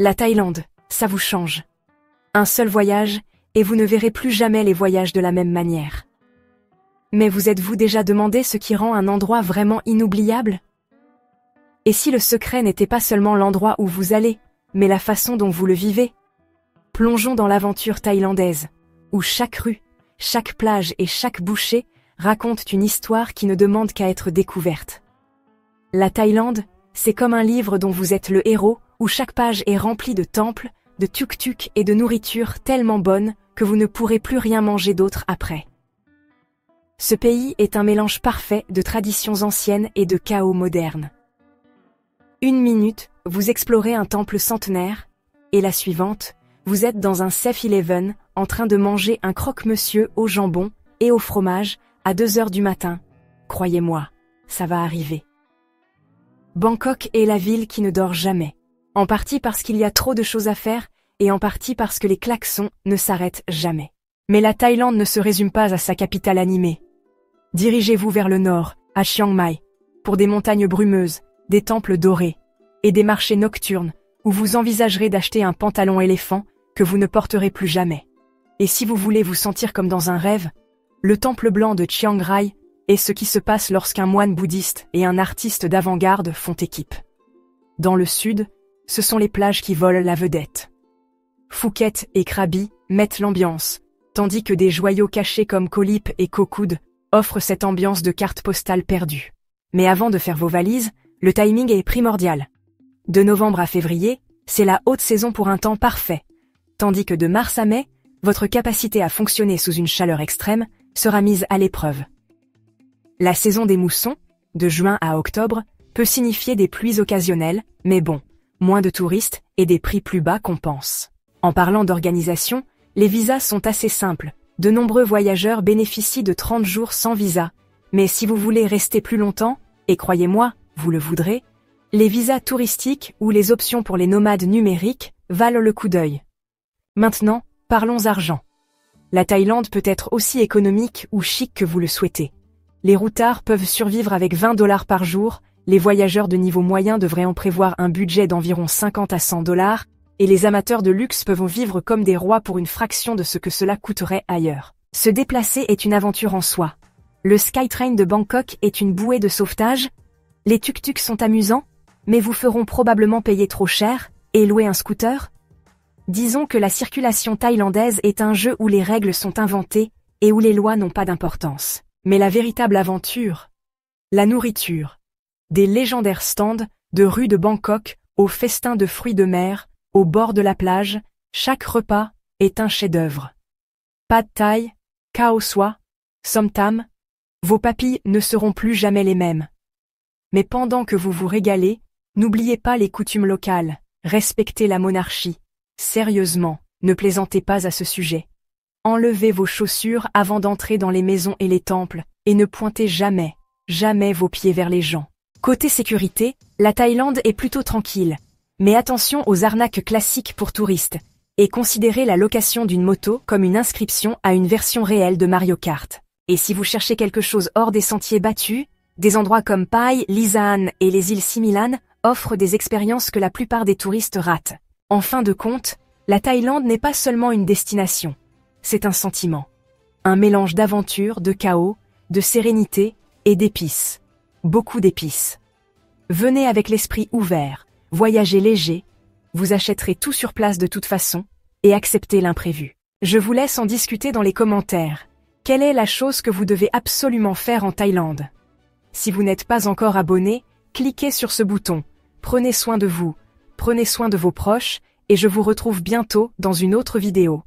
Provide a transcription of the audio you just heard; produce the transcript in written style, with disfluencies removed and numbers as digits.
La Thaïlande, ça vous change. Un seul voyage, et vous ne verrez plus jamais les voyages de la même manière. Mais vous êtes-vous déjà demandé ce qui rend un endroit vraiment inoubliable? Et si le secret n'était pas seulement l'endroit où vous allez, mais la façon dont vous le vivez? Plongeons dans l'aventure thaïlandaise, où chaque rue, chaque plage et chaque bouchée racontent une histoire qui ne demande qu'à être découverte. La Thaïlande, c'est comme un livre dont vous êtes le héros, où chaque page est remplie de temples, de tuk-tuk et de nourriture tellement bonne que vous ne pourrez plus rien manger d'autre après. Ce pays est un mélange parfait de traditions anciennes et de chaos moderne. Une minute, vous explorez un temple centenaire, et la suivante, vous êtes dans un 7-Eleven en train de manger un croque-monsieur au jambon et au fromage à 2 heures du matin. Croyez-moi, ça va arriver. Bangkok est la ville qui ne dort jamais. En partie parce qu'il y a trop de choses à faire, et en partie parce que les klaxons ne s'arrêtent jamais. Mais la Thaïlande ne se résume pas à sa capitale animée. Dirigez-vous vers le nord, à Chiang Mai, pour des montagnes brumeuses, des temples dorés, et des marchés nocturnes, où vous envisagerez d'acheter un pantalon éléphant que vous ne porterez plus jamais. Et si vous voulez vous sentir comme dans un rêve, le temple blanc de Chiang Rai est ce qui se passe lorsqu'un moine bouddhiste et un artiste d'avant-garde font équipe. Dans le sud, ce sont les plages qui volent la vedette. Phuket et Krabi mettent l'ambiance, tandis que des joyaux cachés comme Koh Lip et Koh Kood offrent cette ambiance de carte postale perdue. Mais avant de faire vos valises, le timing est primordial. De novembre à février, c'est la haute saison pour un temps parfait, tandis que de mars à mai, votre capacité à fonctionner sous une chaleur extrême sera mise à l'épreuve. La saison des moussons, de juin à octobre, peut signifier des pluies occasionnelles, mais bon, moins de touristes et des prix plus bas qu'on pense. En parlant d'organisation, les visas sont assez simples. De nombreux voyageurs bénéficient de 30 jours sans visa. Mais si vous voulez rester plus longtemps, et croyez-moi, vous le voudrez, les visas touristiques ou les options pour les nomades numériques valent le coup d'œil. Maintenant, parlons argent. La Thaïlande peut être aussi économique ou chic que vous le souhaitez. Les routards peuvent survivre avec 20 $ par jour, les voyageurs de niveau moyen devraient en prévoir un budget d'environ 50 à 100 $, et les amateurs de luxe peuvent vivre comme des rois pour une fraction de ce que cela coûterait ailleurs. Se déplacer est une aventure en soi. Le Skytrain de Bangkok est une bouée de sauvetage. Les tuk-tuks sont amusants, mais vous feront probablement payer trop cher, et louer un scooter. Disons que la circulation thaïlandaise est un jeu où les règles sont inventées et où les lois n'ont pas d'importance. Mais la véritable aventure, la nourriture. Des légendaires stands, de rues de Bangkok, aux festins de fruits de mer, au bord de la plage, chaque repas est un chef-d'œuvre. Pad Thai, Khao Soi, Som Tam, vos papilles ne seront plus jamais les mêmes. Mais pendant que vous vous régalez, n'oubliez pas les coutumes locales, respectez la monarchie. Sérieusement, ne plaisantez pas à ce sujet. Enlevez vos chaussures avant d'entrer dans les maisons et les temples, et ne pointez jamais, jamais vos pieds vers les gens. Côté sécurité, la Thaïlande est plutôt tranquille. Mais attention aux arnaques classiques pour touristes, et considérez la location d'une moto comme une inscription à une version réelle de Mario Kart. Et si vous cherchez quelque chose hors des sentiers battus, des endroits comme Pai, Lisan et les îles Similan offrent des expériences que la plupart des touristes ratent. En fin de compte, la Thaïlande n'est pas seulement une destination, c'est un sentiment. Un mélange d'aventure, de chaos, de sérénité et d'épices. Beaucoup d'épices. Venez avec l'esprit ouvert, voyagez léger, vous achèterez tout sur place de toute façon, et acceptez l'imprévu. Je vous laisse en discuter dans les commentaires. Quelle est la chose que vous devez absolument faire en Thaïlande? Si vous n'êtes pas encore abonné, cliquez sur ce bouton. Prenez soin de vous, prenez soin de vos proches, et je vous retrouve bientôt dans une autre vidéo.